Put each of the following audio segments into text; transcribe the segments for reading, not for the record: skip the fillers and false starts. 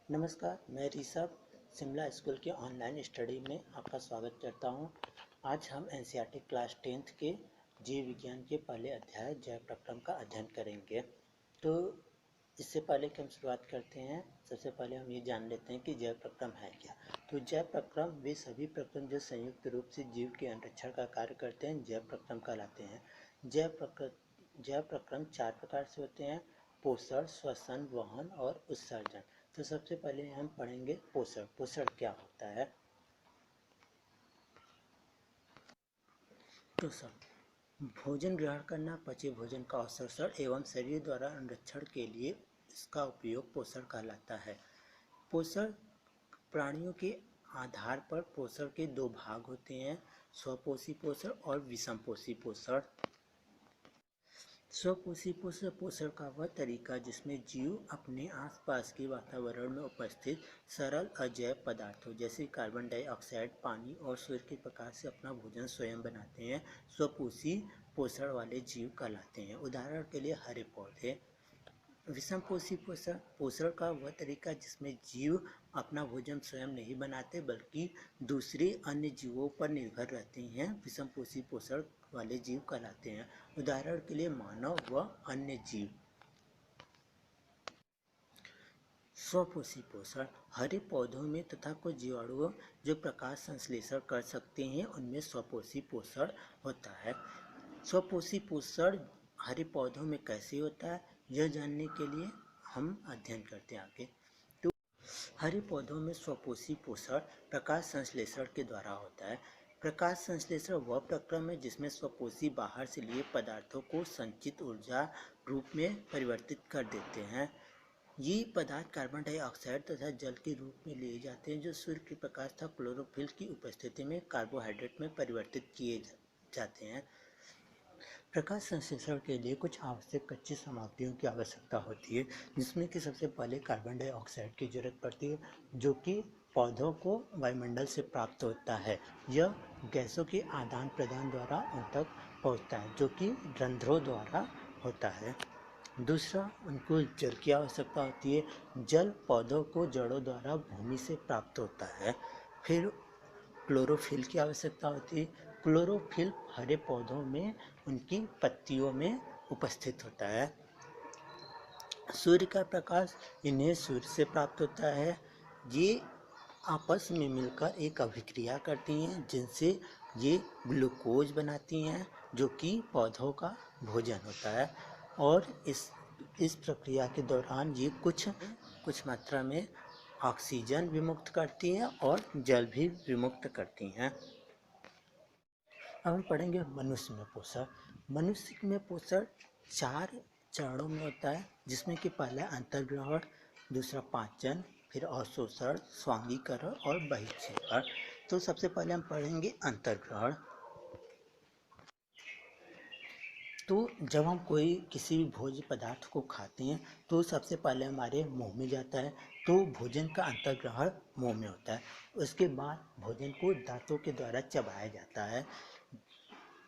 नमस्कार, मैं ऋषभ शिमला स्कूल के ऑनलाइन स्टडी में आपका स्वागत करता हूं। आज हम एनसीईआरटी क्लास 10th के जीव विज्ञान के पहले अध्याय जैव प्रक्रम का अध्ययन करेंगे। तो इससे पहले कि हम शुरुआत करते हैं, सबसे पहले हम ये जान लेते हैं कि जैव प्रक्रम है क्या। तो जैव प्रक्रम वे सभी प्रक्रम जो संयुक्त रूप से जीव के अनुरक्षण का कार्य करते हैं जैव प्रक्रम कहलाते हैं। जैव प्रक्रम 4 प्रकार से होते हैं: पोषण, श्वसन, वहन और उत्सर्जन। तो सबसे पहले हम पढ़ेंगे पोषण। पोषण क्या होता है? पोषण भोजन ग्रहण करना, पचे भोजन का अवशोषण एवं शरीर द्वारा अनुरक्षण के लिए इसका उपयोग पोषण कहलाता है। पोषण प्राणियों के आधार पर पोषण के दो भाग होते हैं: स्वपोषी पोषण और विषमपोषी पोषण। स्वपोषी पोषण का वह तरीका जिसमें जीव अपने आसपास के वातावरण में उपस्थित सरल अजैव पदार्थों जैसे कार्बन डाइऑक्साइड, पानी और सूर्य के प्रकाश से अपना भोजन स्वयं बनाते हैं, स्वपोषी पोषण वाले जीव कहलाते हैं। उदाहरण के लिए हरे पौधे। विषमपोषी पोषण का वह तरीका जिसमें जीव अपना भोजन स्वयं नहीं बनाते बल्कि दूसरे अन्य जीवों पर निर्भर रहते हैं, विषमपोषी पोषण वाले जीव कहलाते हैं। उदाहरण के लिए मानव व अन्य जीव। स्वपोषी पोषण हरे पौधों में तथा कुछ जीवाणुओं जो प्रकाश संश्लेषण कर सकते हैं उनमें स्वपोषी पोषण होता है। स्वपोषी पोषण हरे पौधों में कैसे होता है, यह जानने के लिए हम अध्ययन करते हैं आगे। तो हरे पौधों में स्वपोषी पोषण प्रकाश संश्लेषण के द्वारा होता है। प्रकाश संश्लेषण वह प्रक्रम है जिसमें स्वपोषी बाहर से लिए पदार्थों को संचित ऊर्जा रूप में परिवर्तित कर देते हैं। ये पदार्थ कार्बन डाइऑक्साइड तथा जल के रूप में लिए जाते हैं जो सूर्य के प्रकाश तथा क्लोरोफिल की उपस्थिति में कार्बोहाइड्रेट में परिवर्तित किए जाते हैं। प्रकाश संश्लेषण के लिए कुछ आवश्यक कच्ची सामग्रियों की आवश्यकता होती है, जिसमें कि सबसे पहले कार्बन डाइऑक्साइड की जरूरत पड़ती है जो कि पौधों को वायुमंडल से प्राप्त होता है। यह गैसों के आदान प्रदान द्वारा उन तक पहुँचता है जो कि रंध्रों द्वारा होता है। दूसरा, उनको जल की आवश्यकता होती है। जल पौधों को जड़ों द्वारा भूमि से प्राप्त होता है। फिर क्लोरोफिल की आवश्यकता होती है। क्लोरोफिल हरे पौधों में उनकी पत्तियों में उपस्थित होता है। सूर्य का प्रकाश इन्हें सूर्य से प्राप्त होता है। ये आपस में मिलकर एक अभिक्रिया करती हैं जिनसे ये ग्लूकोज बनाती हैं जो कि पौधों का भोजन होता है। और इस प्रक्रिया के दौरान ये कुछ मात्रा में ऑक्सीजन भी मुक्त करती हैं और जल भी विमुक्त करती हैं। अब हम पढ़ेंगे मनुष्य में पोषण। मनुष्य में पोषण 4 चरणों में होता है, जिसमें कि पहला अंतर्ग्रहण, दूसरा पाचन, फिर अवशोषण, स्वांगीकरण और बहिक्षेपण। तो सबसे पहले हम पढ़ेंगे अंतर्ग्रहण। तो जब हम किसी भी भोज्य पदार्थ को खाते हैं तो सबसे पहले हमारे मुंह में जाता है, तो भोजन का अंतर्ग्रहण मुंह में होता है। उसके बाद भोजन को दांतों के द्वारा चबाया जाता है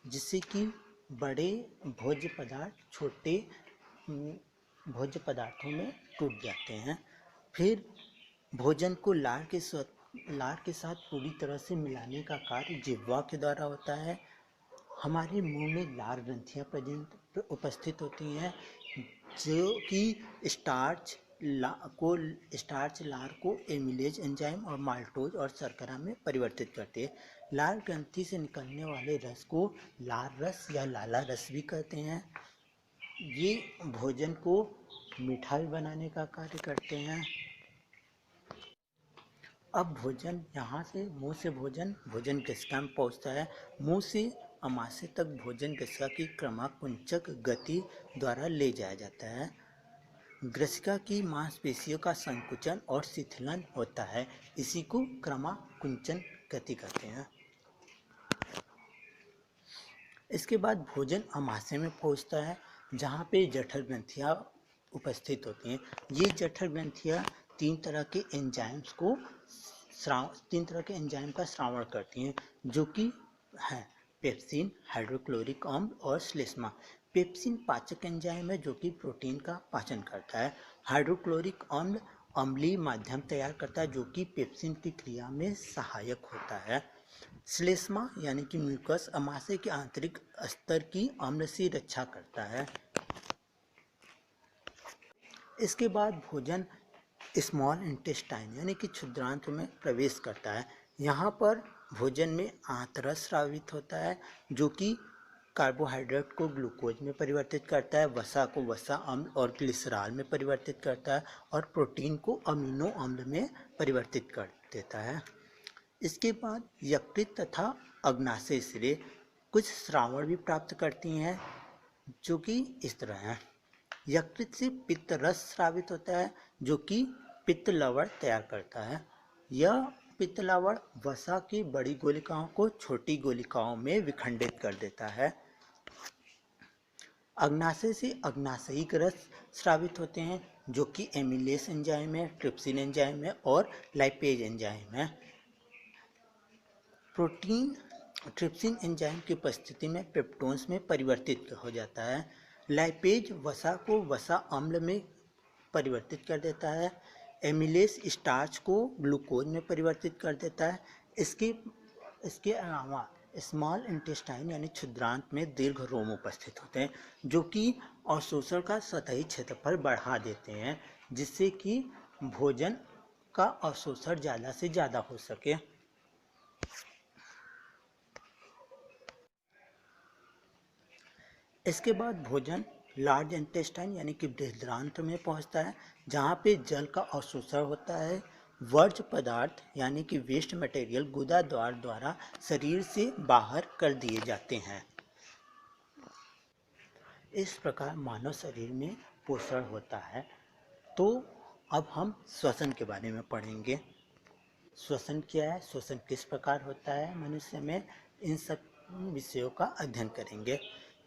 जिससे कि बड़े भोज्य पदार्थ छोटे भोज्य पदार्थों में टूट जाते हैं। फिर भोजन को लार के साथ पूरी तरह से मिलाने का कार्य जिह्वा के द्वारा होता है। हमारे मुंह में लार ग्रंथियाँ उपस्थित होती हैं जो कि स्टार्च लार को एमिलेज एंजाइम और माल्टोज और शर्करा में परिवर्तित करते हैं। लार ग्रंथि से निकलने वाले रस को लार रस या लाला रस भी कहते हैं। ये भोजन को मीठा भी बनाने का कार्य करते हैं। अब भोजन यहाँ से मुंह से भोजन ग्रसिका में पहुँचता है। मुंह से अमाशय तक भोजन ग्रसिका की क्रमाकुंचक गति द्वारा ले जाया जाता है। ग्रसिका की मांसपेशियों का संकुचन और शिथिलन होता है, इसी को क्रमाकुंचन गति कहते हैं। इसके बाद भोजन अमाशय में पहुँचता है जहाँ पे जठर ग्रंथियाँ उपस्थित होती हैं। ये जठर ग्रंथियाँ 3 तरह के एंजाइम का स्रावण करती हैं जो कि है पेप्सिन, हाइड्रोक्लोरिक अम्ल और श्लेष्मा। पेप्सिन पाचक एंजाइम है जो कि प्रोटीन का पाचन करता है। हाइड्रोक्लोरिक अम्ल अम्लीय माध्यम तैयार करता है जो कि पेप्सिन की क्रिया में सहायक होता है। श्लेष्मा यानी कि म्यूकस अमाशय के आंतरिक स्तर की अम्ल से रक्षा करता है। इसके बाद भोजन स्मॉल इंटेस्टाइन यानी कि क्षुद्रांत्र में प्रवेश करता है। यहाँ पर भोजन में आंतरस स्रावित होता है जो कि कार्बोहाइड्रेट को ग्लूकोज में परिवर्तित करता है, वसा को वसा अम्ल और ग्लिसरॉल में परिवर्तित करता है और प्रोटीन को अमीनो अम्ल में परिवर्तित कर देता है। इसके बाद यकृत तथा अग्नाशय सिरे कुछ श्रावण भी प्राप्त करती हैं जो कि इस तरह है। यकृत से पित्त रस स्रावित होता है जो कि पित्त लवण तैयार करता है। यह पित्त लवण वसा की बड़ी गोलिकाओं को छोटी गोलिकाओं में विखंडित कर देता है। अग्नाशय से अग्नाशयिक रस स्रावित होते हैं जो कि एमिलेस एंजाइम है, ट्रिप्सिन एंजाइम है और लाइपेज एंजाइम है। प्रोटीन ट्रिप्सिन एंजाइम की उपस्थिति में पेप्टोन्स में परिवर्तित हो जाता है। लाइपेज वसा को वसा अम्ल में परिवर्तित कर देता है। एमिलेस स्टार्च को ग्लूकोज में परिवर्तित कर देता है। इसके अलावा स्मॉल इंटेस्टाइन यानी क्षुद्रांत में दीर्घ रोम उपस्थित होते हैं जो कि अवशोषण का सतही क्षेत्रफल बढ़ा देते हैं जिससे कि भोजन का अवशोषण ज़्यादा से ज़्यादा हो सके। इसके बाद भोजन लार्ज इंटेस्टाइन यानी कि बृहदान्त्र में पहुंचता है जहां पे जल का अवशोषण होता है। वर्ज्य पदार्थ यानी कि वेस्ट मटेरियल गुदा द्वारा शरीर से बाहर कर दिए जाते हैं। इस प्रकार मानव शरीर में पोषण होता है। तो अब हम श्वसन के बारे में पढ़ेंगे। श्वसन क्या है, श्वसन किस प्रकार होता है मनुष्य में, इन सब विषयों का अध्ययन करेंगे।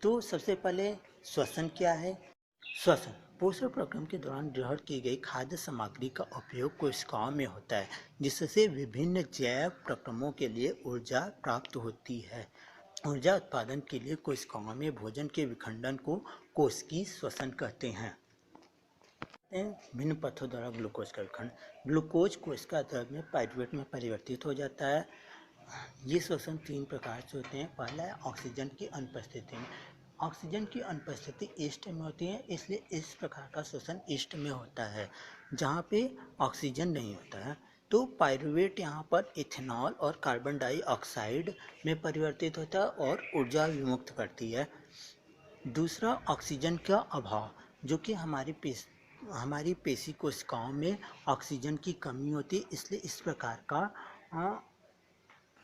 तो सबसे पहले श्वसन क्या है। श्वसन पोषण प्रक्रम के दौरान ग्रहण की गई खाद्य सामग्री का उपयोग कोशिकाओं में होता है जिससे विभिन्न जैव प्रक्रमों के लिए ऊर्जा प्राप्त होती है। ऊर्जा उत्पादन के लिए कोशिकाओं में भोजन के विखंडन को कोशिकीय श्वसन कहते हैं। भिन्न पथों द्वारा ग्लूकोज का विखंडन। ग्लूकोज कोशिका द्रव में पाइरूवेट में परिवर्तित हो जाता है। ये श्वसन 3 प्रकार से होते हैं। पहला है ऑक्सीजन की अनुपस्थिति में। ऑक्सीजन की अनुपस्थिति ईस्ट में होती है, इसलिए इस प्रकार का श्वसन ईस्ट में होता है जहाँ पे ऑक्सीजन नहीं होता है। तो पाइरूवेट यहाँ पर इथेनॉल और कार्बन डाइऑक्साइड में परिवर्तित होता है और ऊर्जा विमुक्त करती है। दूसरा ऑक्सीजन का अभाव जो कि हमारी पेशी कोशिकाओं में ऑक्सीजन की कमी होती है, इसलिए इस प्रकार का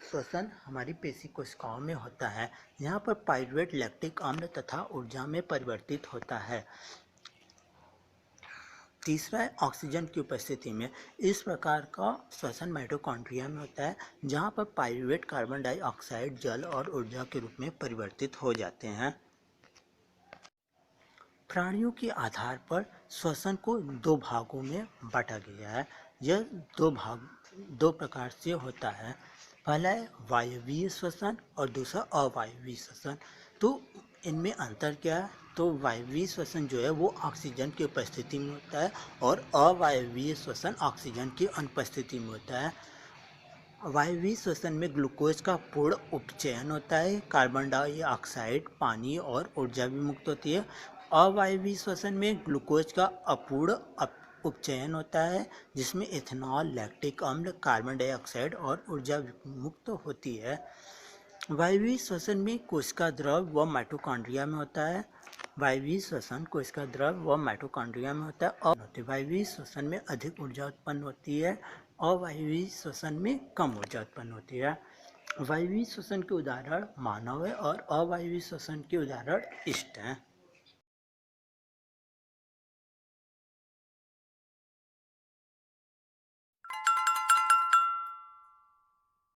श्वसन हमारी पेशी कोशिकाओं में होता है। यहाँ पर पाइरूवेट लैक्टिक अम्ल तथा ऊर्जा में परिवर्तित होता है। तीसरा है ऑक्सीजन की उपस्थिति में। इस प्रकार का श्वसन माइटोकॉन्ड्रिया में होता है जहाँ पर पाइरूवेट कार्बन डाइऑक्साइड जल और ऊर्जा के रूप में परिवर्तित हो जाते हैं। प्राणियों के आधार पर श्वसन को 2 भागों में बांटा गया है। यह 2 प्रकार से होता है। पहला है वायवीय श्वसन और दूसरा अवायवीय श्वसन। तो इनमें अंतर क्या है, तो वायवीय श्वसन जो है वो ऑक्सीजन की उपस्थिति में होता है और अवायवीय श्वसन ऑक्सीजन की अनुपस्थिति में होता है। वायवीय श्वसन में ग्लूकोज का पूर्ण उपचयन होता है, कार्बन डाइऑक्साइड, पानी और ऊर्जा भी मुक्त होती है। अवायवीय श्वसन में ग्लूकोज का अपूर्ण उपचयन होता है जिसमें इथेनॉल, लैक्टिक अम्ल, कार्बन डाइऑक्साइड और ऊर्जा मुक्त होती है। वायवीय श्वसन में कोशिका द्रव व माइटोकॉन्ड्रिया में होता है। वायवीय श्वसन कोशिका द्रव व माइटोकॉन्ड्रिया में होता है और वायवीय श्वसन में अधिक ऊर्जा उत्पन्न होती है, अवायवीय श्वसन में कम ऊर्जा उत्पन्न होती है। वायवीय श्वसन के उदाहरण मानव है और अवायवीय श्वसन के उदाहरण इष्ट हैं।